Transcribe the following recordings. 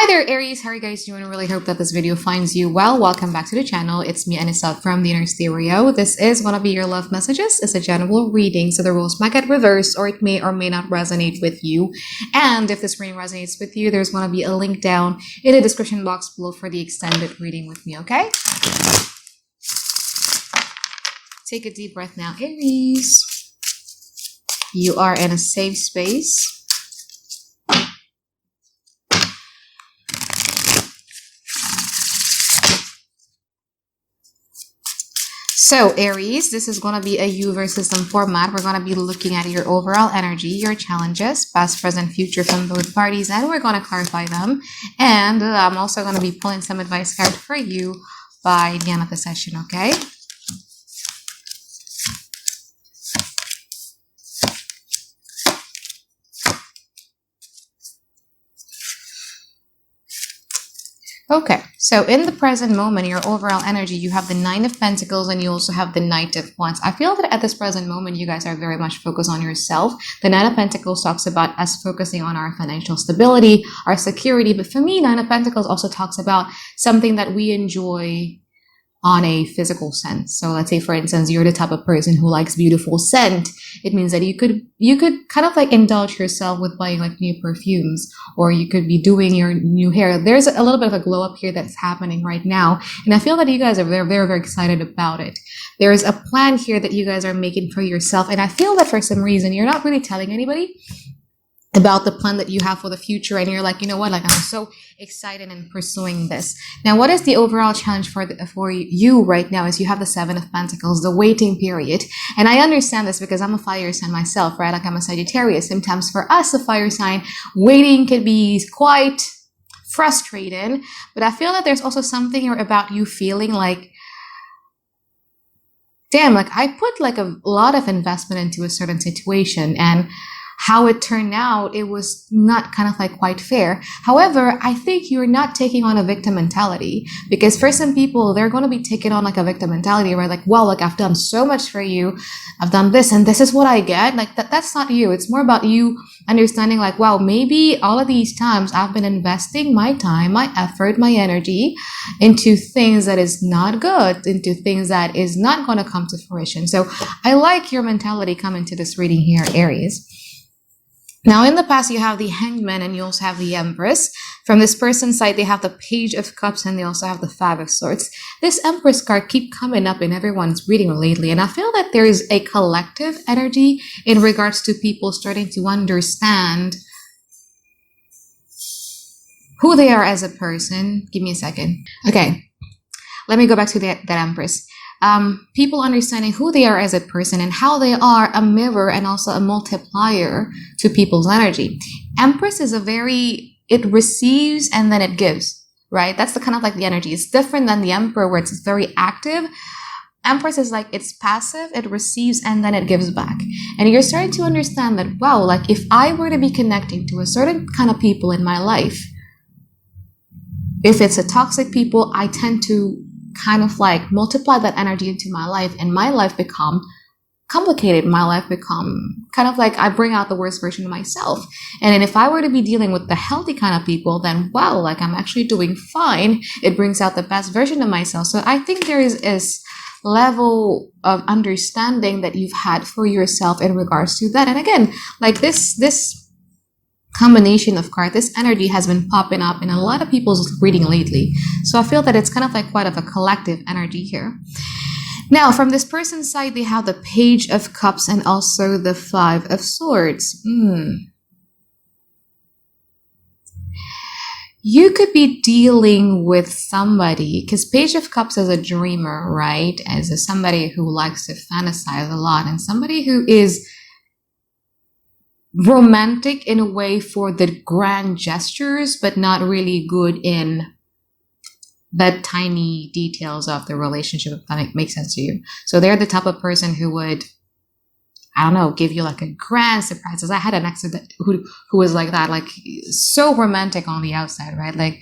Hi there, Aries. How are you guys doing? I really hope that this video finds you well. Welcome back to the channel. It's me, Anisa, from the Inner Stereo. This is going to be your love messages. It's a general reading, so the rules might get reversed or it may or may not resonate with you. And if this reading resonates with you, there's going to be a link down in the description box below for the extended reading with me, okay? Take a deep breath now, Aries. You are in a safe space. So Aries, this is going to be a you versus them format. We're going to be looking at your overall energy, your challenges, past, present, future from both parties, and we're going to clarify them. And I'm also going to be pulling some advice card for you by the end of the session, okay? Okay, so in the present moment, your overall energy, you have the Nine of Pentacles and you also have the Knight of Wands. I feel that at this present moment, you guys are very much focused on yourself. The Nine of Pentacles talks about us focusing on our financial stability, our security. But for me, Nine of Pentacles also talks about something that we enjoy on a physical sense. So let's say, for instance, you're the type of person who likes beautiful scent. It means that you could kind of like indulge yourself with buying like new perfumes, or you could be doing your new hair. There's a little bit of a glow up here that's happening right now. And I feel that you guys are very, very, very excited about it. There's a plan here that you guys are making for yourself. And I feel that for some reason, you're not really telling anybody about the plan that you have for the future, and you're like, you know what, like I'm so excited and pursuing this. Now, what is the overall challenge for you right now is you have the Seven of Pentacles, the waiting period. And I understand this because I'm a fire sign myself, right? Like I'm a Sagittarius. Sometimes for us, a fire sign, waiting can be quite frustrating, but I feel that there's also something here about you feeling like, damn, like I put like a lot of investment into a certain situation, and how it turned out, it was not kind of like quite fair. However, I think you're not taking on a victim mentality, because for some people, they're going to be taking on like a victim mentality, right? Like, well, like I've done so much for you. I've done this and this is what I get. Like that's not you. It's more about you understanding like, wow, maybe all of these times I've been investing my time, my effort, my energy into things that is not good, into things that is not going to come to fruition. So I like your mentality coming to this reading here, Aries. Now, in the past, you have the Hanged Man and you also have the Empress. From this person's side, they have the Page of Cups and they also have the Five of Swords. This Empress card keep coming up in everyone's reading lately. And I feel that there is a collective energy in regards to people starting to understand who they are as a person. Give me a second. Okay, let me go back to that Empress. People understanding who they are as a person and how they are a mirror and also a multiplier to people's energy. Empress is it receives and then it gives, right? That's the kind of like the energy. It's different than the Emperor where it's very active. Empress is like, it's passive, it receives and then it gives back. And you're starting to understand that, wow, like if I were to be connecting to a certain kind of people in my life, if it's a toxic people, I tend to kind of like multiply that energy into my life, and my life become complicated. My life become kind of like I bring out the worst version of myself. And then if I were to be dealing with the healthy kind of people, then wow, like I'm actually doing fine. It brings out the best version of myself. So I think there is this level of understanding that you've had for yourself in regards to that. And again, like this combination of cards, this energy has been popping up in a lot of people's reading lately. So I feel that it's kind of like quite of a collective energy here. Now, from this person's side, they have the Page of Cups and also the Five of Swords. You could be dealing with somebody, because Page of Cups is a dreamer, right? As somebody who likes to fantasize a lot, and somebody who is romantic in a way for the grand gestures, but not really good in the tiny details of the relationship, if that makes sense to you. So they're the type of person who would, I don't know, give you like a grand surprise. I had an ex who was like that, like so romantic on the outside, right? Like,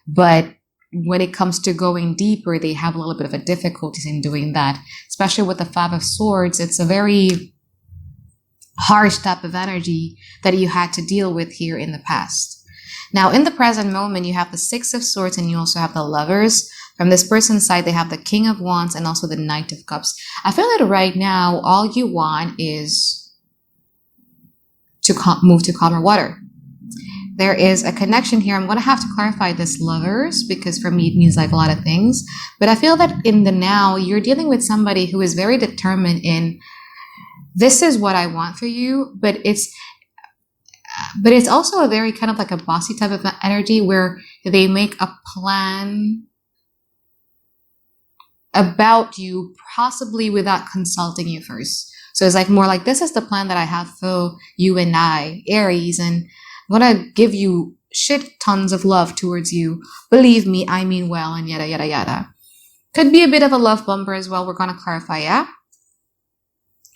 but when it comes to going deeper, they have a little bit of a difficulties in doing that, especially with the Five of Swords. It's a very harsh type of energy that you had to deal with here in the past. Now, in the present moment, you have the Six of Swords and you also have the Lovers. From this person's side, they have the King of Wands and also the Knight of Cups. I feel that right now, all you want is to move to calmer water. There is a connection here. I'm going to have to clarify this Lovers because for me, it means like a lot of things. But I feel that in the now, you're dealing with somebody who is very determined in, this is what I want for you, but it's also a very kind of like a bossy type of energy where they make a plan about you, possibly without consulting you first. So it's like more like, this is the plan that I have for you and I, Aries, and I'm going to give you shit tons of love towards you. Believe me, I mean well, and yada, yada, yada. Could be a bit of a love bumper as well. We're going to clarify, yeah?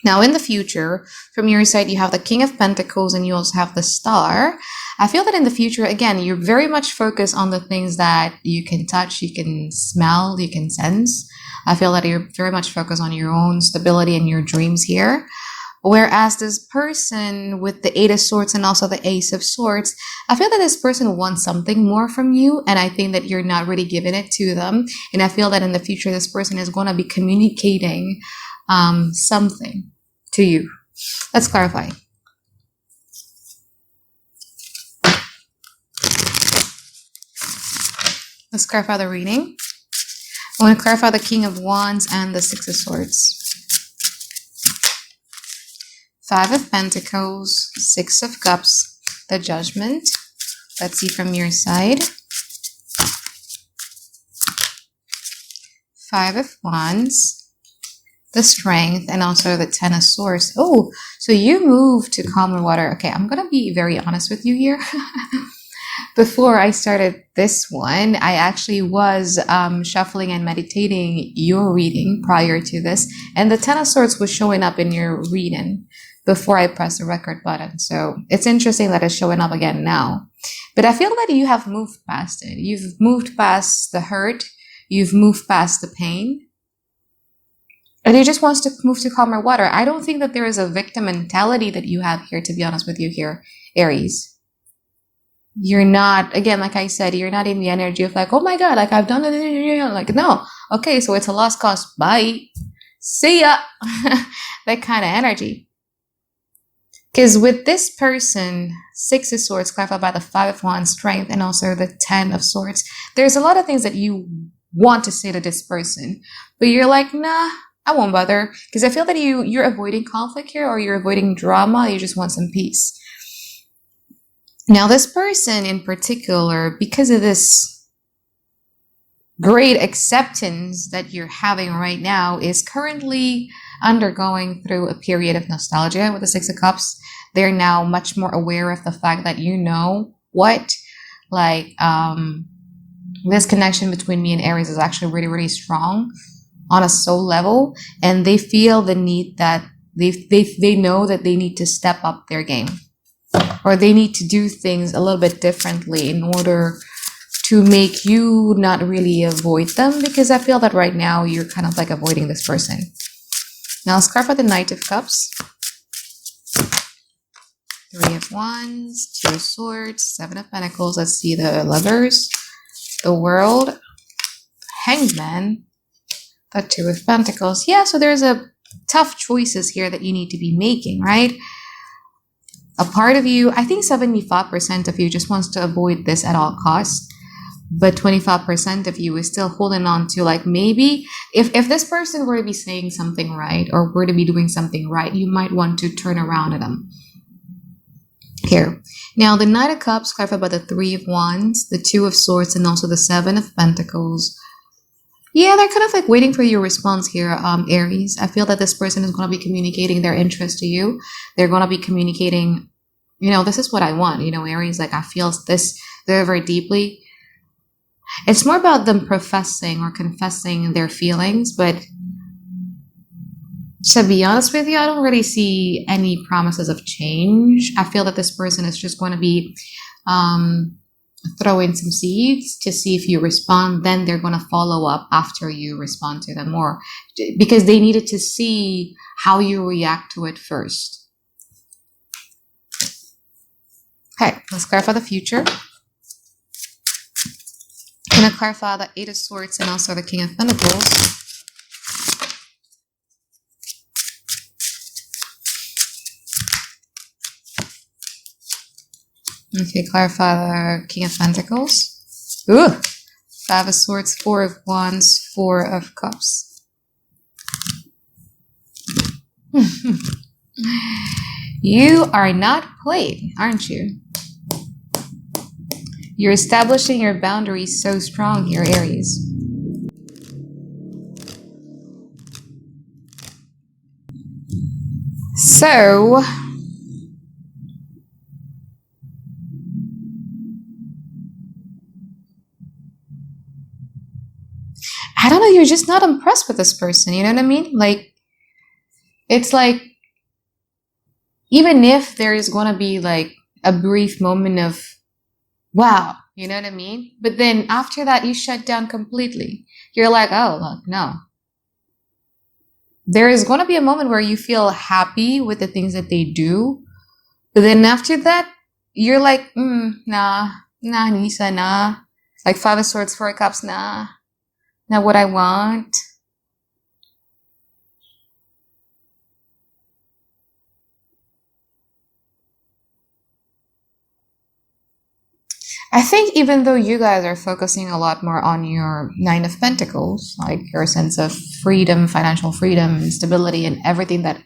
Now, in the future, from your side, you have the King of Pentacles and you also have the Star. I feel that in the future, again, you're very much focused on the things that you can touch, you can smell, you can sense. I feel that you're very much focused on your own stability and your dreams here. Whereas this person with the Eight of Swords and also the Ace of Swords, I feel that this person wants something more from you, and I think that you're not really giving it to them. And I feel that in the future, this person is going to be communicating something to you. Let's clarify. Let's clarify the reading. I want to clarify the King of Wands and the Six of Swords. Five of Pentacles, Six of Cups, the Judgment. Let's see from your side. Five of Wands, the Strength, and also the Ten of Swords. Oh, so you move to calmer water. Okay, I'm going to be very honest with you here. Before I started this one, I actually was shuffling and meditating your reading prior to this, and the Ten of Swords was showing up in your reading before I pressed the record button. So it's interesting that it's showing up again now. But I feel that you have moved past it. You've moved past the hurt. You've moved past the pain. And you just want to move to calmer water. I don't think that there is a victim mentality that you have here, to be honest with you here, Aries. You're not, again, like I said, you're not in the energy of like, oh my God, like I've done it. Like, no. Okay, so it's a lost cause. Bye. See ya. That kind of energy. Because with this person, Six of Swords, clarified by the Five of Wands, Strength, and also the Ten of Swords, there's a lot of things that you want to say to this person, but you're like, nah, I won't bother. Because I feel that you're avoiding conflict here, or you're avoiding drama. You just want some peace. Now, this person in particular, because of this great acceptance that you're having right now, is currently undergoing through a period of nostalgia with the Six of Cups. They're now much more aware of the fact that this connection between me and Aries is actually really, really strong on a soul level, and they feel the need that they know that they need to step up their game, or they need to do things a little bit differently in order to make you not really avoid them, because I feel that right now you're kind of like avoiding this person. Now let's clarify the Knight of Cups. Three of Wands, Two of Swords, Seven of Pentacles. Let's see the Lovers, the World, Hanged Man, the Two of Pentacles. Yeah, so there's a tough choices here that you need to be making, right? A part of you, I think 75% of you just wants to avoid this at all costs. But 25% of you is still holding on to, like, maybe if this person were to be saying something right or were to be doing something right, you might want to turn around at them. Here. Now, the Knight of Cups, clarified by the Three of Wands, the Two of Swords, and also the Seven of Pentacles. Yeah, they're kind of like waiting for your response here, Aries. I feel that this person is going to be communicating their interest to you. They're going to be communicating, this is what I want. Aries, like, I feel this very, very deeply. It's more about them professing or confessing their feelings, but to be honest with you, I don't really see any promises of change. I feel that this person is just going to be throwing some seeds to see if you respond. Then they're going to follow up after you respond to them, or because they needed to see how you react to it first. Okay, let's clarify the future. going to clarify the Eight of Swords and also the King of Pentacles. Okay, clarify the King of Pentacles. Ooh! Five of Swords, Four of Wands, Four of Cups. You are not playing, aren't you? You're establishing your boundaries so strong here, Aries. So, I don't know, you're just not impressed with this person, you know what I mean? Like, it's like, even if there is going to be like a brief moment of, wow, you know what I mean? But then after that, you shut down completely. You're like, oh, look, no. There is going to be a moment where you feel happy with the things that they do. But then after that, you're like, nah, Anisa, nah. Like Five of Swords, Four of Cups, nah. Not what I want. I think even though you guys are focusing a lot more on your Nine of Pentacles, like your sense of freedom, financial freedom, and stability, and everything that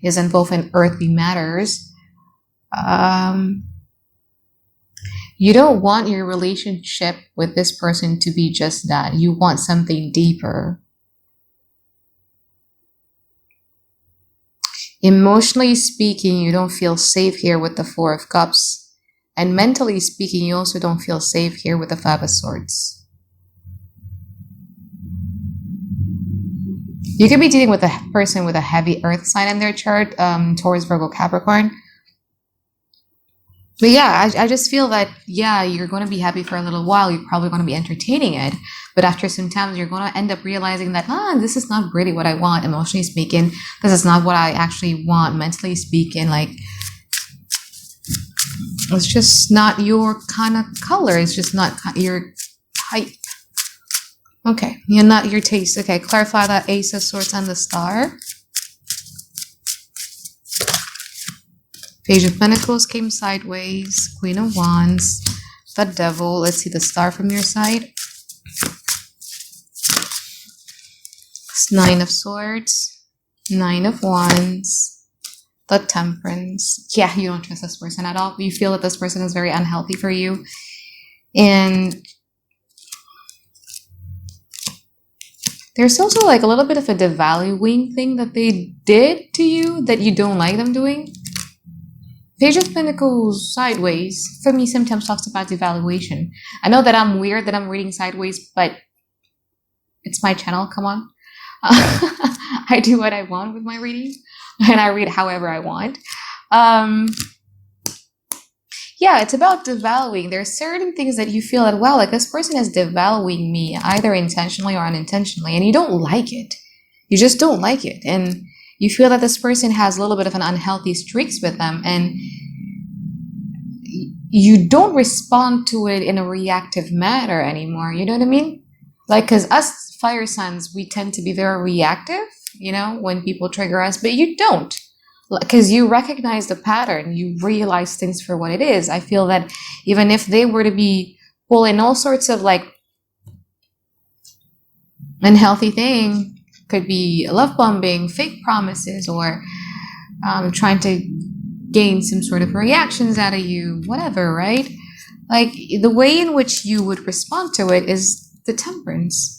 is involved in earthly matters, you don't want your relationship with this person to be just that. You want something deeper. Emotionally speaking, you don't feel safe here with the Four of Cups. And mentally speaking, you also don't feel safe here with the Five of Swords. You could be dealing with a person with a heavy earth sign in their chart, Taurus, Virgo, Capricorn. But yeah, I just feel that, yeah, you're going to be happy for a little while. You're probably going to be entertaining it. But after some time, you're going to end up realizing that, this is not really what I want. Emotionally speaking, this is not what I actually want. Mentally speaking, like, it's just not your kind of color. It's just not your type. Okay, you're not your taste. Okay, clarify that Ace of Swords and the Star. Page of Pentacles came sideways. Queen of Wands. The Devil. Let's see the Star from your side. It's Nine of Swords. Nine of Wands. The Temperance. Yeah, you don't trust this person at all. You feel that this person is very unhealthy for you. And there's also like a little bit of a devaluing thing that they did to you that you don't like them doing. Page of Pentacles sideways, for me, sometimes talks about devaluation. I know that I'm weird that I'm reading sideways, but it's my channel, come on. I do what I want with my reading, and I read however I want. Yeah, it's about devaluing. There are certain things that you feel that, wow, like this person is devaluing me, either intentionally or unintentionally, and you don't like it. You just don't like it. And you feel that this person has a little bit of an unhealthy streaks with them, and you don't respond to it in a reactive manner anymore. You know what I mean? Like, because us fire signs, we tend to be very reactive, you know, when people trigger us, but you don't. Because you recognize the pattern, you realize things for what it is. I feel that even if they were to be pulling all sorts of like unhealthy thing, could be love bombing, fake promises, or trying to gain some sort of reactions out of you, whatever, right? Like the way in which you would respond to it is the Temperance.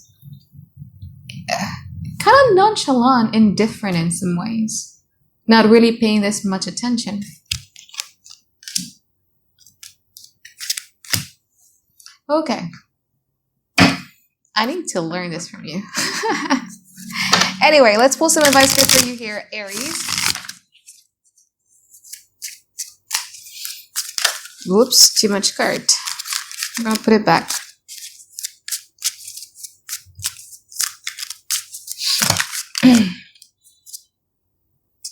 Kind of nonchalant, indifferent in some ways. Not really paying this much attention. Okay. I need to learn this from you. Anyway, let's pull some advice for you here, Aries. Whoops, too much card. I'm going to put it back.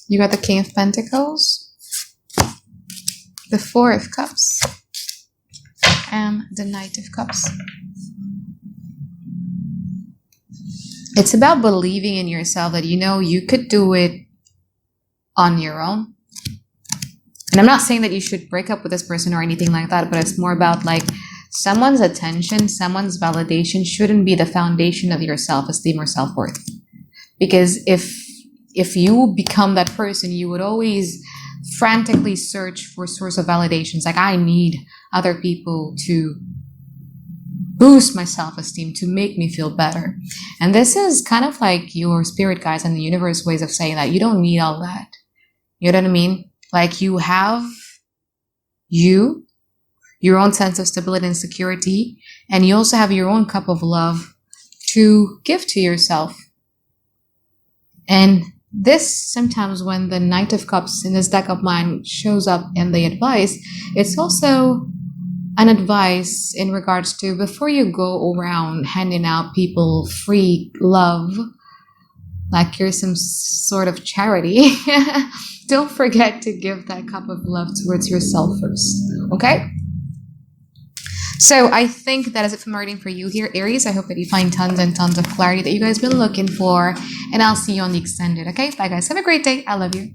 You got the King of Pentacles, the Four of Cups, and the Knight of Cups. It's about believing in yourself that you could do it on your own. And I'm not saying that you should break up with this person or anything like that, but it's more about like someone's attention, someone's validation shouldn't be the foundation of your self-esteem or self-worth. Because if you become that person, you would always frantically search for source of validations. Like, I need other people to boost my self-esteem, to make me feel better. And this is kind of like your spirit guides and the universe ways of saying that you don't need all that. You know what I mean? Like, you have your own sense of stability and security, and you also have your own cup of love to give to yourself. And this, sometimes when the Knight of Cups in this deck of mine shows up in the advice, it's also an advice in regards to, before you go around handing out people free love, like you're some sort of charity, don't forget to give that cup of love towards yourself first, okay? So I think that is it for my reading for you here, Aries. I hope that you find tons and tons of clarity that you guys been looking for, and I'll see you on the extended, okay? Bye, guys. Have a great day. I love you.